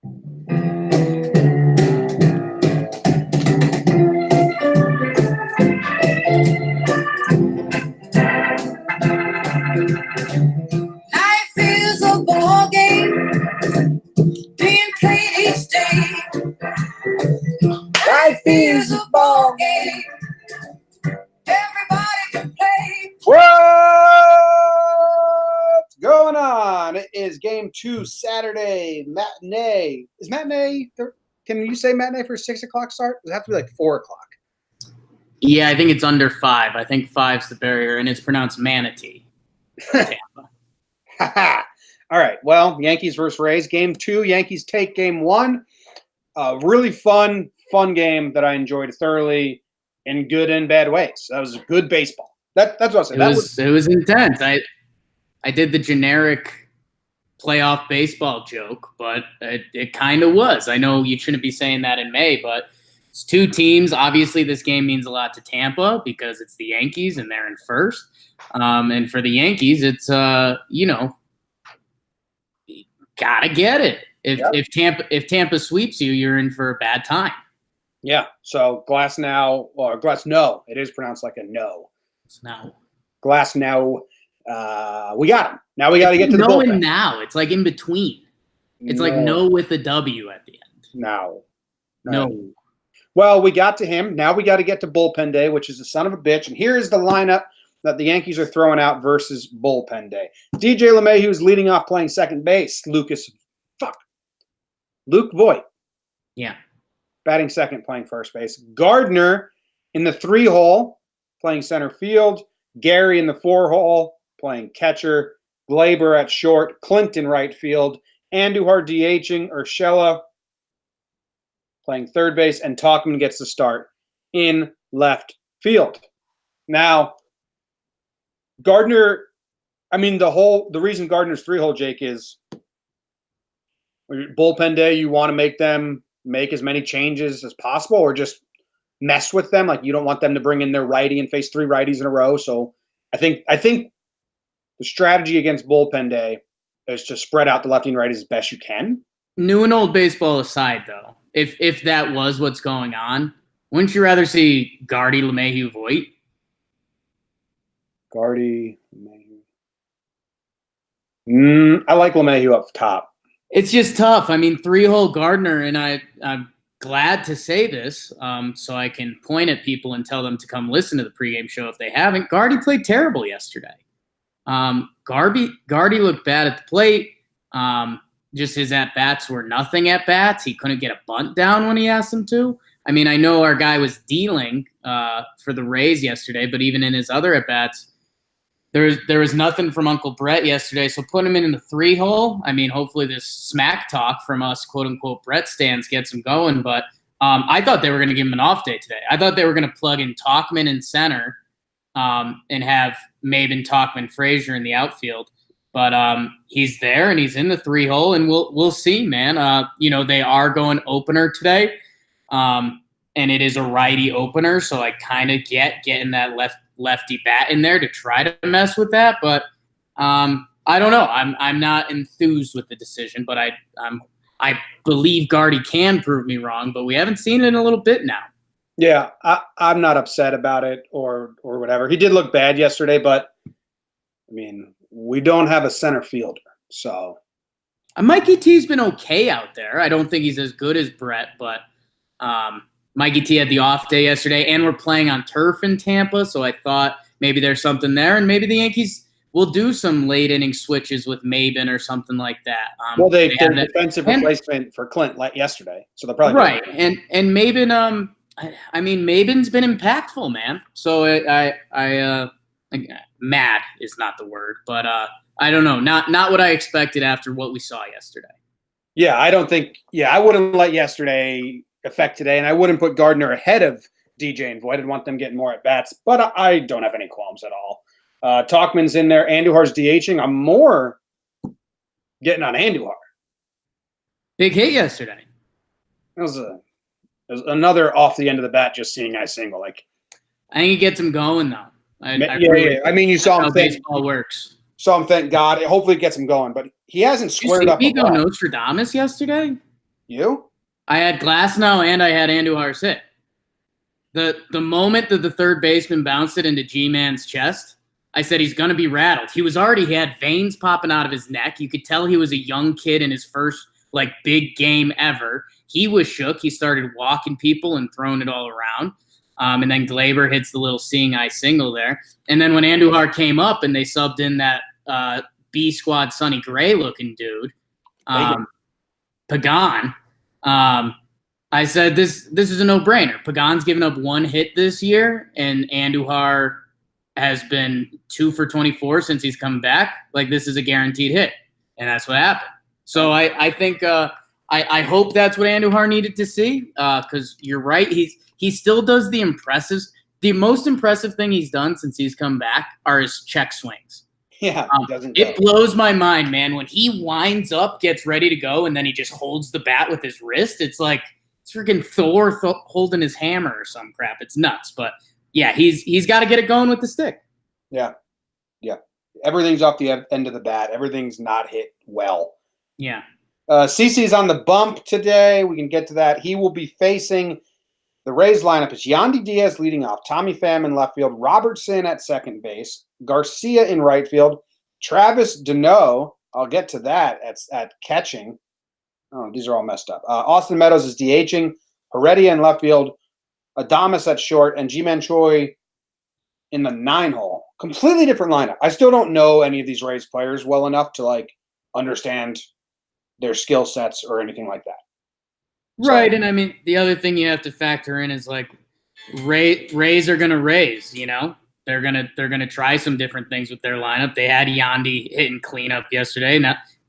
Life is a ball game being played each day. Life is a ball game. Everybody can play. What's going on? It is game 2, Saturday, matinee. Is matinee, can you say matinee for a 6 o'clock start? Does it have to be like 4 o'clock? Yeah, I think it's under 5. I think 5's the barrier, and it's pronounced manatee. Tampa. All right, well, Yankees versus Rays. Game 2, Yankees take game 1. Really fun game that I enjoyed thoroughly in good and bad ways. That was good baseball. That's what I said. It was intense. I did the generic playoff baseball joke, but it kind of was. I know you shouldn't be saying that in May, but it's two teams. Obviously, this game means a lot to Tampa because it's the Yankees and they're in first. And for the Yankees, it's gotta get it. If Tampa sweeps you, you're in for a bad time. Yeah. So Glass no. It is pronounced like a no. No. Glass no. We got him. Now we got to get to the bullpen. And now it's like in between. It's like no with a W at the end. No. Well, we got to him. Now we got to get to bullpen day, which is the son of a bitch. And here is the lineup that the Yankees are throwing out versus bullpen day. DJ LeMahieu is leading off playing second base. Luke Voigt. Yeah. Batting second, playing first base. Gardner in the 3-hole, playing center field. Gary in the 4-hole, playing catcher. Glaber at short. Clint in right field. Andujar DHing. Urshela playing third base. And Talkman gets the start in left field. Now, Gardner, the reason Gardner's 3-hole, Jake, is bullpen day, you want to make them make as many changes as possible or just mess with them. Like, you don't want them to bring in their righty and face 3 righties in a row. So I think the strategy against bullpen day is to spread out the lefty and righties as best you can. New and old baseball aside, though, if that was what's going on, wouldn't you rather see Gardy, LeMahieu, Voigt? Gardy, LeMahieu. I like LeMahieu up top. It's just tough. 3-hole Gardner, and I'm glad to say this so I can point at people and tell them to come listen to the pregame show if they haven't. Gardy played terrible yesterday. Gardy looked bad at the plate. Just his at-bats were nothing at-bats. He couldn't get a bunt down when he asked him to. I know our guy was dealing for the Rays yesterday, but even in his other at-bats, there was nothing from Uncle Brett yesterday, so put him in the 3-hole. Hopefully this smack talk from us, quote-unquote, Brett stands gets him going. But I thought they were going to give him an off day today. I thought they were going to plug in Talkman in center and have Maben, Talkman, Frazier in the outfield. But he's there, and he's in the 3-hole, and we'll see, man. They are going opener today, and it is a righty opener, so I kind of getting that lefty bat in there to try to mess with that, but I don't know. I'm not enthused with the decision, but I believe Gardy can prove me wrong, but we haven't seen it in a little bit now. Yeah, I'm not upset about it or whatever. He did look bad yesterday, but we don't have a center fielder, so Mikey T's been okay out there. I don't think he's as good as Brett, but Mikey T had the off day yesterday, and we're playing on turf in Tampa, so I thought maybe there's something there, and maybe the Yankees will do some late-inning switches with Maben or something like that. They're defensive replacement for Clint yesterday, so they're probably right. And Maben, Maben's been impactful, man. So I mad is not the word, but I don't know, not what I expected after what we saw yesterday. Yeah, I wouldn't let yesterday affect today, and I wouldn't put Gardner ahead of DJ and Voigt. I'd want them getting more at bats, but I don't have any qualms at all. Talkman's in there. Andujar's DHing. I'm more getting on Andujar. Big hit yesterday. It was another off the end of the bat, just seeing guys single. Like, I think he gets him going though. You saw him. Baseball works. Saw him. Thank God. Hopefully, it gets him going. But he hasn't squared up. Did he go Nostradamus yesterday? You? I had Glasnow and I had Andujar sit. The moment that the third baseman bounced it into G-Man's chest, I said he's going to be rattled. He had veins popping out of his neck. You could tell he was a young kid in his first big game ever. He was shook. He started walking people and throwing it all around. And then Glaber hits the little seeing eye single there. And then when Andujar came up and they subbed in that B squad Sonny Gray looking dude, Pagan, I said this is a no-brainer. Pagan's given up one hit this year, and Andujar has been 2 for 24 since he's come back. This is a guaranteed hit, and that's what happened. So I think I hope that's what Andujar needed to see, because you're right. He still does the most impressive thing he's done since he's come back are his check swings. Yeah, it blows my mind, man. When he winds up, gets ready to go, and then he just holds the bat with his wrist, it's like it's freaking Thor holding his hammer or some crap. It's nuts, but yeah, he's got to get it going with the stick. Yeah. Everything's off the end of the bat. Everything's not hit well. Yeah. CeCe's on the bump today. We can get to that. He will be facing the Rays lineup. It's Yandy Diaz leading off, Tommy Pham in left field, Robertson at second base, Garcia in right field, Travis Deneau. I'll get to that at catching. Oh, these are all messed up. Austin Meadows is DHing, Heredia in left field, Adames at short, and Ji-Man Choi in the 9-hole. Completely different lineup. I still don't know any of these Rays players well enough to understand their skill sets or anything like that. Right, so, and I mean the other thing you have to factor in is Rays are gonna raise, They're gonna try some different things with their lineup. They had Yandy hitting cleanup yesterday,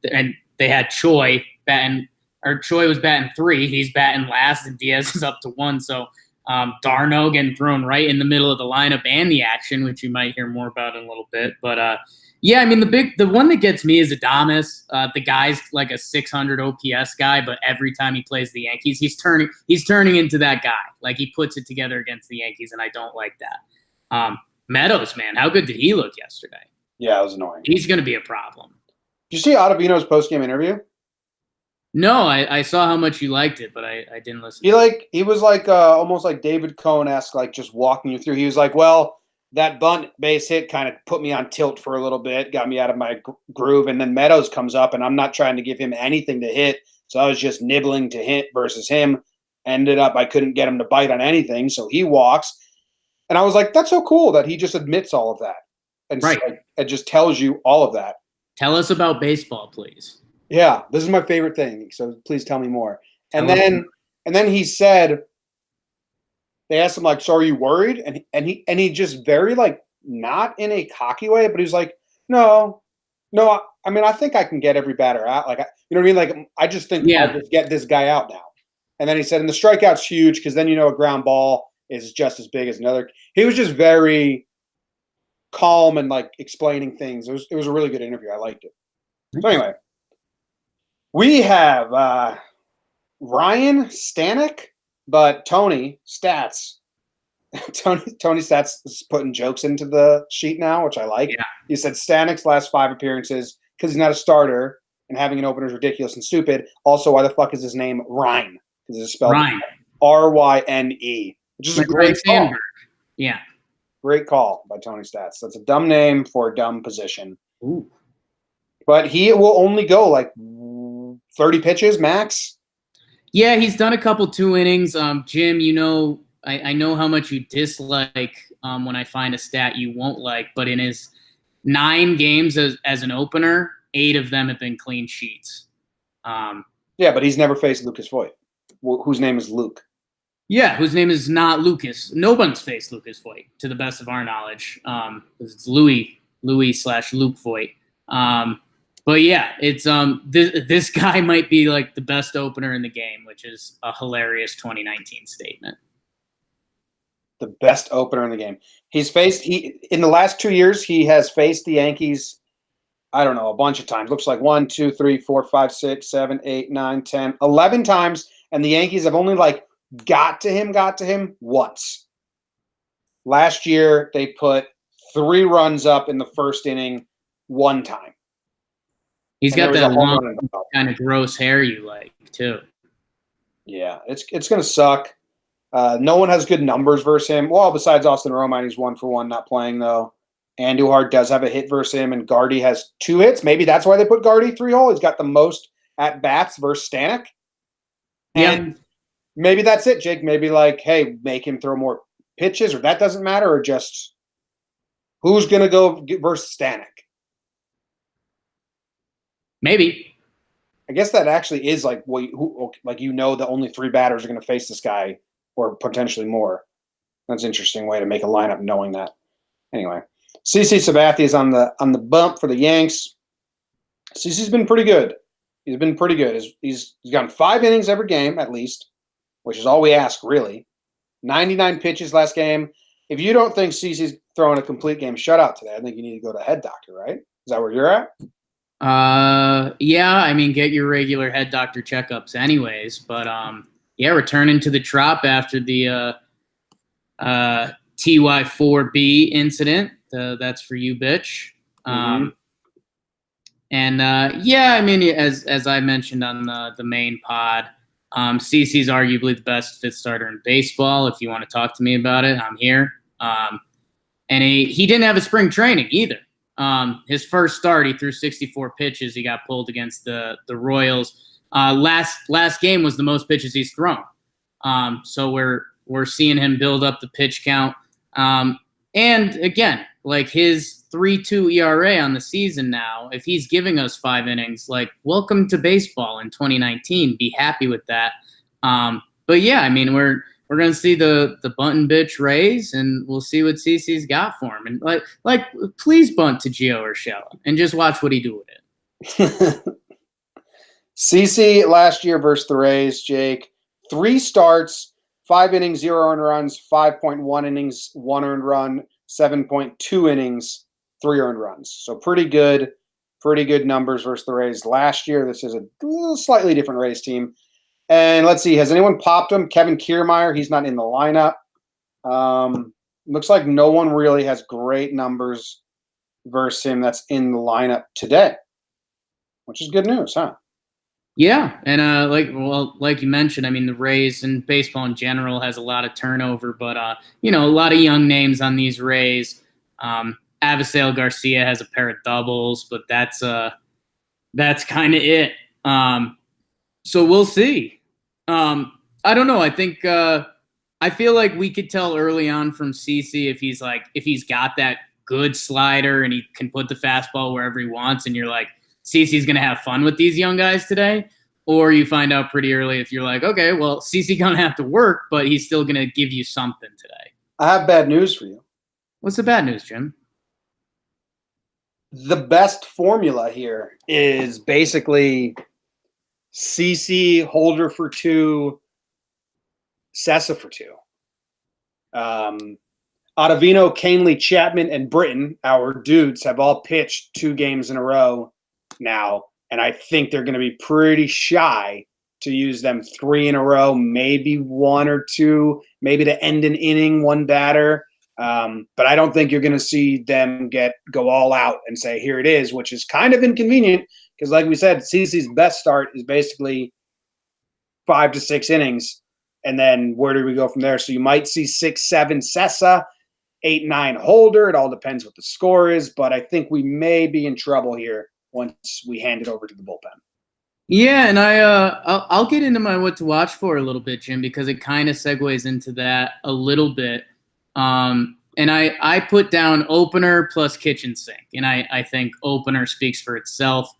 and they had Choi batting. Or Choi was batting 3. He's batting last, and Diaz is up to 1. So Darno getting thrown right in the middle of the lineup and the action, which you might hear more about in a little bit. But yeah, I mean the one that gets me is Adames. The guy's like a 600 OPS guy, but every time he plays the Yankees, he's turning into that guy. He puts it together against the Yankees, and I don't like that. Meadows, man, how good did he look yesterday? Yeah, it was annoying. He's going to be a problem. Did you see Ottavino's post-game interview? No, I saw how much you liked it, but I didn't listen. He was almost like David Cohn-esque, just walking you through. He was like, well, that bunt base hit kind of put me on tilt for a little bit, got me out of my groove, and then Meadows comes up, and I'm not trying to give him anything to hit, so I was just nibbling to hit versus him. Ended up I couldn't get him to bite on anything, so he walks. And I was like, that's so cool that he just admits all of that. And right. It just tells you all of that. Tell us about baseball, please. Yeah, this is my favorite thing. So please tell me more. And then he said, they asked him so are you worried? And he just very not in a cocky way, but he's like, no. I mean, I think I can get every batter out. You know what I mean? I just think I'll just get this guy out now. And then he said, and the strikeout's huge because then a ground ball is just as big as another. He was just very calm and explaining things. It was a really good interview. I liked it. So anyway. We have Ryan Stanek, but Tony Stats. Tony Stats is putting jokes into the sheet now, which I like. Yeah. He said Stanek's last 5 appearances, because he's not a starter and having an opener is ridiculous and stupid. Also, why the fuck is his name Ryan? Because it's spelled Ryne, which is a great call. Yeah. Great call by Tony Stats. That's a dumb name for a dumb position. Ooh. But he will only go 30 pitches max. Yeah, he's done a couple 2 innings. Jim, I know how much you dislike when I find a stat you won't like, but in his 9 games as an opener, 8 of them have been clean sheets. Yeah, but he's never faced Lucas Voit, whose name is Luke. Yeah, whose name is not Lucas. No one's faced Lucas Voit, to the best of our knowledge, because it's Louis/Luke Voit. But yeah, it's this guy might be the best opener in the game, which is a hilarious 2019 statement. The best opener in the game. In the last 2 years, he has faced the Yankees, I don't know, a bunch of times. Looks like 1, 2, 3, 4, 5, 6, 7, 8, 9, 10, 11 times, and the Yankees have only got to him once. Last year, they put 3 runs up in the first inning 1 time. He's got that long kind of gross hair you like, too. Yeah, it's going to suck. No one has good numbers versus him. Well, besides Austin Romine, he's 1-for-1 not playing, though. Andujar does have a hit versus him, and Gardy has 2 hits. Maybe that's why they put Gardy 3-hole. He's got the most at-bats versus Stanek. And maybe that's it, Jake. Maybe like, hey, make him throw more pitches, or that doesn't matter, or just who's going to go versus Stanek? Maybe. I guess that actually is like the only 3 batters are going to face this guy, or potentially more. That's an interesting way to make a lineup knowing that. Anyway, CC Sabathia is on the bump for the Yanks. CC's been pretty good. He's been pretty good. He's gone 5 innings every game at least, which is all we ask really. 99 pitches last game. If you don't think CC's throwing a complete game shutout today, I think you need to go to a head doctor, right? Is that where you're at? Yeah, I mean, get your regular head doctor checkups anyways, but yeah, returning to the trop after the TY4B incident. That's for you, bitch. And yeah, I mean, as I mentioned on the main pod, CC's arguably the best 5th starter in baseball. If you want to talk to me about it, I'm here. And he didn't have a spring training either. His first start, he threw 64 pitches. He got pulled against the Royals. Last game was the most pitches he's thrown. So we're seeing him build up the pitch count. And again, like his 3.2 ERA on the season now, if he's giving us 5 innings, like welcome to baseball in 2019. Be happy with that. But yeah, I mean, we're going to see the bunting bitch Rays, and we'll see what CC's got for him. And like please bunt to Gio Urshela and just watch what he do with it. CC last year versus the Rays, Jake, 3 starts, 5 innings, 0 earned runs, 5.1 innings, 1 earned run, 7.2 innings, 3 earned runs. So pretty good numbers versus the Rays last year. This is a little slightly different Rays team. And let's see, has anyone popped him? Kevin Kiermaier, he's not in the lineup. Looks like no one really has great numbers versus him that's in the lineup today, which is good news, huh? Yeah, and like you mentioned, I mean, the Rays and baseball in general has a lot of turnover, but a lot of young names on these Rays. Avisail Garcia has a pair of doubles, but that's kind of it. So we'll see. I don't know. I think I feel like we could tell early on from CC if he's got that good slider and he can put the fastball wherever he wants, and you're like, CC's going to have fun with these young guys today. Or you find out pretty early if you're like, okay, well, CC going to have to work, but he's still going to give you something today. I have bad news for you. What's the bad news, Jim? The best formula here is basically CC, Holder for 2, Sessa for 2. Ottavino, Canely, Chapman, and Britton, our dudes, have all pitched 2 games in a row now, and I think they're going to be pretty shy to use them 3 in a row, maybe 1 or 2, maybe to end an inning, 1 batter. But I don't think you're going to see them go all out and say, here it is, which is kind of inconvenient because, like we said, CC's best start is basically 5 to 6 innings, and then where do we go from there? So you might see 6, 7 Sessa, 8, 9 Holder. It all depends what the score is, but I think we may be in trouble here once we hand it over to the bullpen. Yeah, and I'll get into my what to watch for a little bit, Jim, because it kind of segues into that a little bit. And I put down opener plus kitchen sink, and I think opener speaks for itself.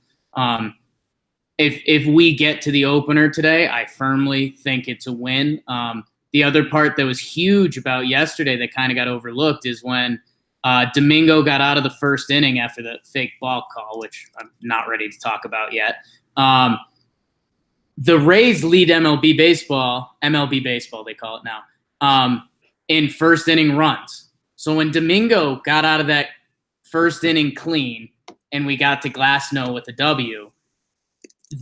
If we get to the opener today, I firmly think it's a win. The other part that was huge about yesterday that kind of got overlooked is when Domingo got out of the first inning after the fake ball call, which I'm not ready to talk about yet. The Rays lead MLB baseball, they call it now, in first inning runs. So when Domingo got out of that first inning clean and we got to Glasnow with a W,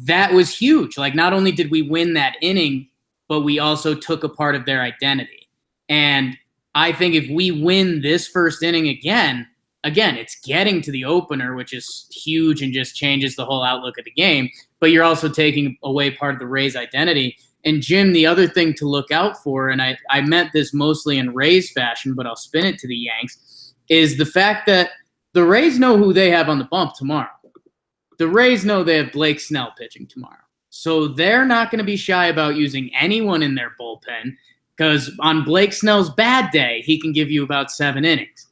that was huge. Like, not only did we win that inning, but we also took a part of their identity. And I think if we win this first inning again, it's getting to the opener, which is huge and just changes the whole outlook of the game. But you're also taking away part of the Rays' identity. And Jim, the other thing to look out for, and I meant this mostly in Rays fashion, but I'll spin it to the Yanks, is the fact that the Rays know who they have on the bump tomorrow. The Rays know they have Blake Snell pitching tomorrow. So they're not going to be shy about using anyone in their bullpen because on Blake Snell's bad day, he can give you about 7 innings.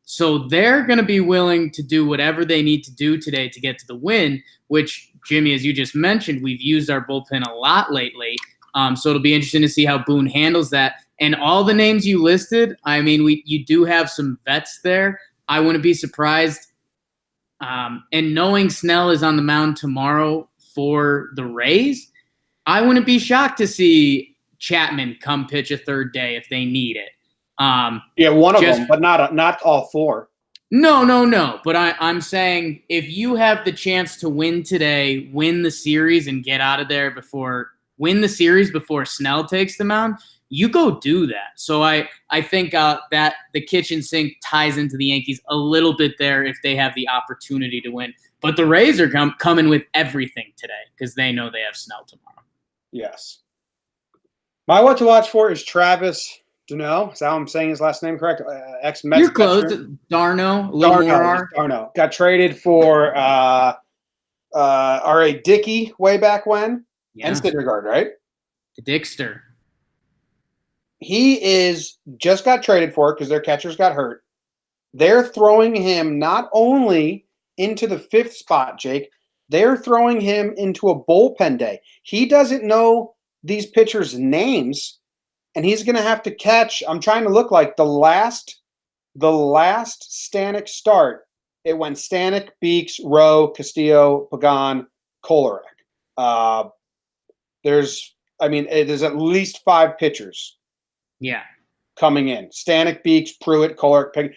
So they're going to be willing to do whatever they need to do today to get to the win, which, Jimmy, as you just mentioned, we've used our bullpen a lot lately. So it'll be interesting to see how Boone handles that. And all the names you listed, I mean, you do have some vets there. I wouldn't be surprised. And knowing Snell is on the mound tomorrow for the Rays, I wouldn't be shocked to see Chapman come pitch a third day if they need it. One of them, but not all 4. No. But I'm saying if you have the chance to win today, win the series and get out of there win the series before Snell takes the mound, you go do that. So I think that the kitchen sink ties into the Yankees a little bit there if they have the opportunity to win. But the Rays are coming with everything today because they know they have Snell tomorrow. Yes. My what to watch for is Travis D'Arnaud. Is that how I'm saying his last name correct? Ex-Mets. You're close. D'Arnaud. D'Arnaud. Got traded for R.A. Dickey way back when. Yeah. And Syndergaard, right? The Dickster. He just got traded for because their catchers got hurt. They're throwing him not only into the 5th spot, Jake, they're throwing him into a bullpen day. He doesn't know these pitchers' names, and he's going to have to catch. I'm trying to look like the last Stanek start. It went Stanek, Beeks, Rowe, Castillo, Pagan, Kolarek. There's at least 5 pitchers. Yeah. Coming in. Stanek, Beeks, Pruitt, Kolarek, Peg.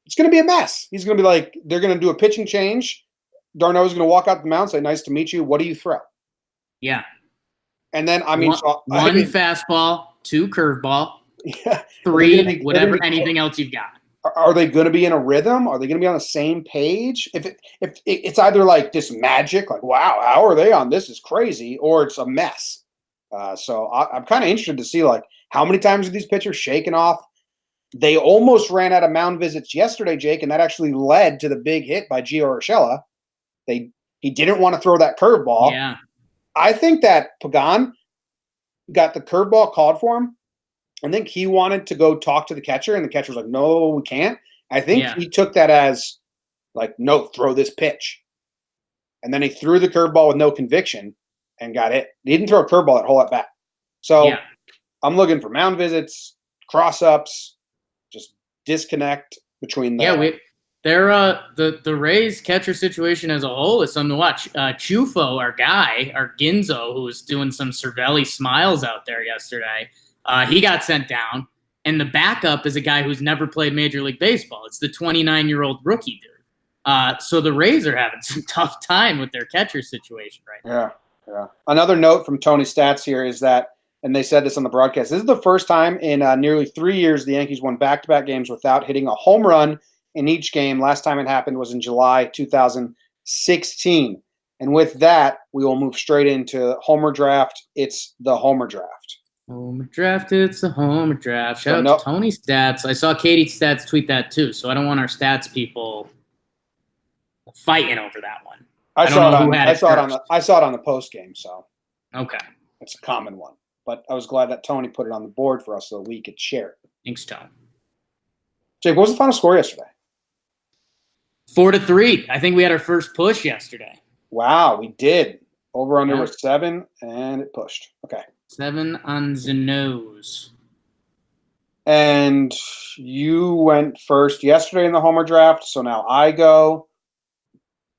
It's going to be a mess. He's going to be like, they're going to do a pitching change. D'Arnaud's going to walk out the mound, say, nice to meet you. What do you throw? Yeah. And then, one fastball, 2 curveball, yeah, 3, whatever, anything else you've got. Are they going to be in a rhythm? Are they going to be on the same page? If it's either like this magic, like, wow, how are they on? This is crazy, or it's a mess. So I'm kind of interested to see, like, how many times are these pitchers shaking off? They almost ran out of mound visits yesterday, Jake, and that actually led to the big hit by Gio Urshela. He didn't want to throw that curveball. Yeah. I think that Pagan got the curveball called for him. I think he wanted to go talk to the catcher, and the catcher was like, no, we can't. I think he took that as, like, no, throw this pitch. And then he threw the curveball with no conviction and got hit. He didn't throw a curveball that whole at bat. So I'm looking for mound visits, cross-ups, just disconnect between the the Rays catcher situation as a whole is something to watch. Chufo, our guy, our Ginzo, who was doing some Cervelli smiles out there yesterday, he got sent down. And the backup is a guy who's never played Major League Baseball. It's the 29-year-old rookie dude. So the Rays are having some tough time with their catcher situation right now. Yeah. Another note from Tony Stats here is that, and they said this on the broadcast, this is the first time in nearly 3 years the Yankees won back-to-back games without hitting a home run in each game. Last time it happened was in July 2016. And with that, we will move straight into Homer Draft. It's the Homer Draft. Homer Draft, it's the Homer Draft. Shout out to Tony Stats. I saw Katie Stats tweet that too, so I don't want our stats people fighting over that one. I saw it on the post game, so okay, it's a common one. But I was glad that Tony put it on the board for us so that we could share it. Thanks, Tony. Jake, what was the final score yesterday? 4-3. I think we had our first push yesterday. Wow, we did. Over under was 7, and it pushed. Okay. 7 on the nose. And you went first yesterday in the Homer Draft, so now I go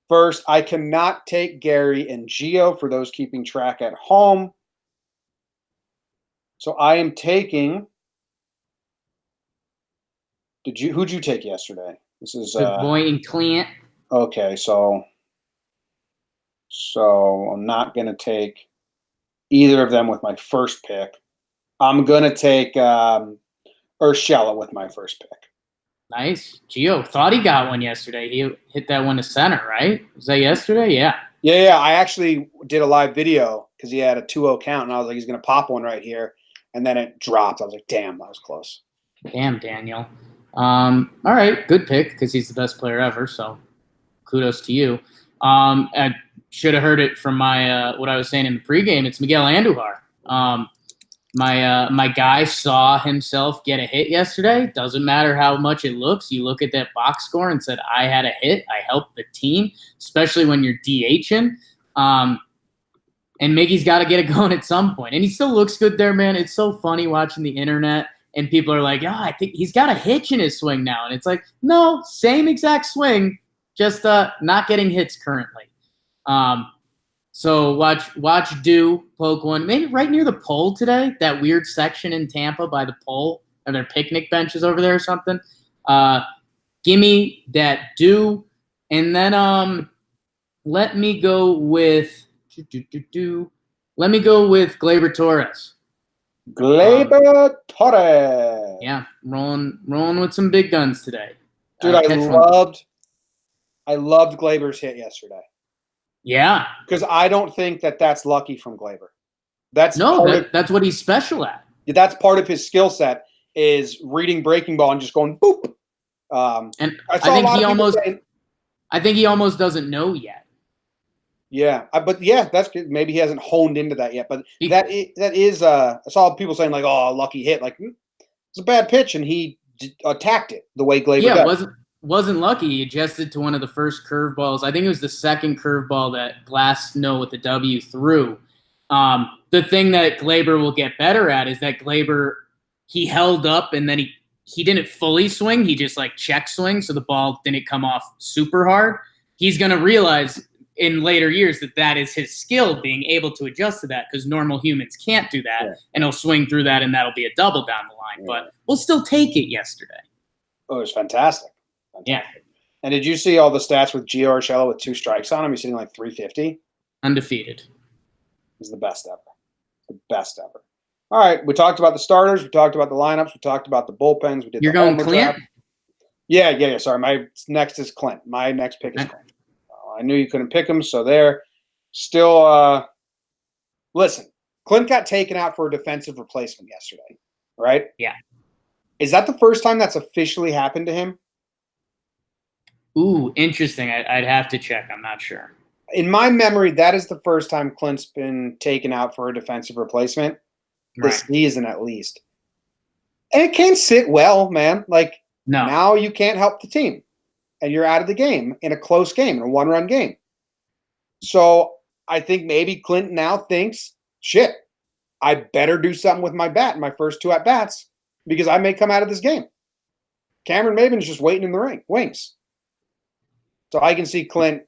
first. I cannot take Gary and Gio for those keeping track at home. So I am taking. Who'd you take yesterday? This is Boy and Clint. Okay, so I'm not gonna take either of them with my first pick. I'm gonna take Urshela with my first pick. Nice. Gio thought he got one yesterday. He hit that one to center, right? Was that yesterday? Yeah. Yeah. I actually did a live video because he had a 2-0 count, and I was like, he's going to pop one right here. And then it dropped. I was like, damn, that was close. Damn, Daniel. All right, good pick because he's the best player ever. So kudos to you. I should have heard it from my what I was saying in the pregame. It's Miguel Andujar. My guy saw himself get a hit yesterday. Doesn't matter how much it looks. You look at that box score and said, I had a hit. I helped the team, especially when you're DHing. And Miggy's got to get it going at some point. And he still looks good there, man. It's so funny watching the internet. And people are like, I think he's got a hitch in his swing now. And it's like, no, same exact swing, just not getting hits currently. So watch Do poke one, maybe right near the pole today, that weird section in Tampa by the pole, or their picnic benches over there or something. Gimme that Do. And then let me go with Let me go with Gleyber Torres. Gleyber Torres. Yeah, rolling with some big guns today. Dude, I loved Gleyber's hit yesterday. Yeah. Because I don't think that's lucky from Gleyber. That's what he's special at. That's part of his skill set is reading breaking ball and just going boop. And I think he almost doesn't know yet. Yeah, but yeah, that's good. Maybe he hasn't honed into that yet. But that is I saw people saying like, "Oh, lucky hit!" Like it's a bad pitch, and he attacked it the way Gleyber does. Wasn't lucky. He adjusted to one of the first curveballs. I think it was the second curveball that Glass-No with the W threw. The thing that Gleyber will get better at is that Gleyber, he held up and then he didn't fully swing. He just like check swing, so the ball didn't come off super hard. He's going to realize in later years that is his skill, being able to adjust to that, because normal humans can't do that, and he'll swing through that, and that'll be a double down the line. But we'll still take it yesterday. Oh, it was fantastic. Yeah. And did you see all the stats with Gio Urshela with 2 strikes on him? He's sitting like 350. Undefeated. He's the best ever. The best ever. All right, we talked about the starters. We talked about the lineups. We talked about the bullpens. We did. You're going Clint? Yeah. Sorry, my next is Clint. My next pick is Clint. I knew you couldn't pick him, so there. Still, listen, Clint got taken out for a defensive replacement yesterday, right? Yeah. Is that the first time that's officially happened to him? Ooh, interesting. I'd have to check. I'm not sure. In my memory, that is the first time Clint's been taken out for a defensive replacement this season, at least. And it can't sit well, man. Like, now you can't help the team. And you're out of the game in a close game, in a 1-run game. So I think maybe Clint now thinks, shit, I better do something with my bat in my first 2 at-bats because I may come out of this game. Cameron Maben's just waiting in the wings. So I can see Clint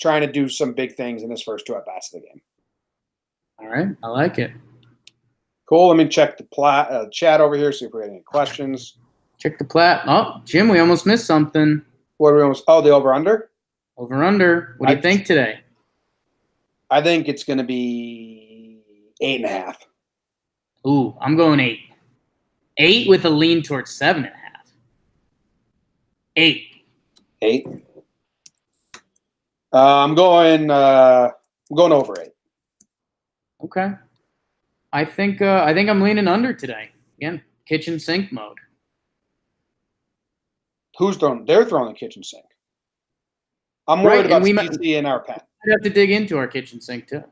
trying to do some big things in his first 2 at-bats of the game. All right. I like it. Cool. Let me check the chat over here, see if we have any questions. Check the plat. Oh, Jim, we almost missed something. What are we almost? Oh, the over-under? Over-under. What do you think today? I think it's going to be 8.5. Ooh, I'm going 8. 8 with a lean towards 7.5. 8. 8. I'm going over 8. Okay. I think I'm leaning under today. Again, kitchen sink mode. Who's throwing? They're throwing the kitchen sink. I'm worried about CC in our pen. We'd have to dig into our kitchen sink too.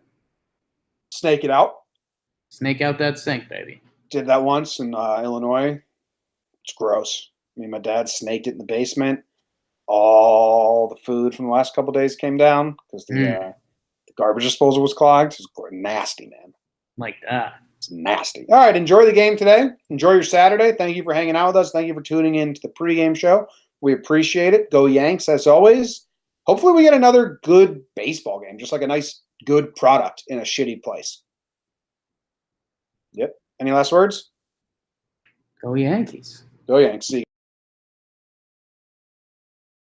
Snake it out. Snake out that sink, baby. Did that once in Illinois. It's gross. I mean, my dad snaked it in the basement. All the food from the last couple of days came down because the garbage disposal was clogged. It was nasty, man. Like that. It's nasty. All right, enjoy the game today. Enjoy your Saturday. Thank you for hanging out with us. Thank you for tuning in to the pregame show. We appreciate it. Go Yanks, as always. Hopefully we get another good baseball game, just like a nice, good product in a shitty place. Yep. Any last words? Go Yankees. Go Yanks. See you.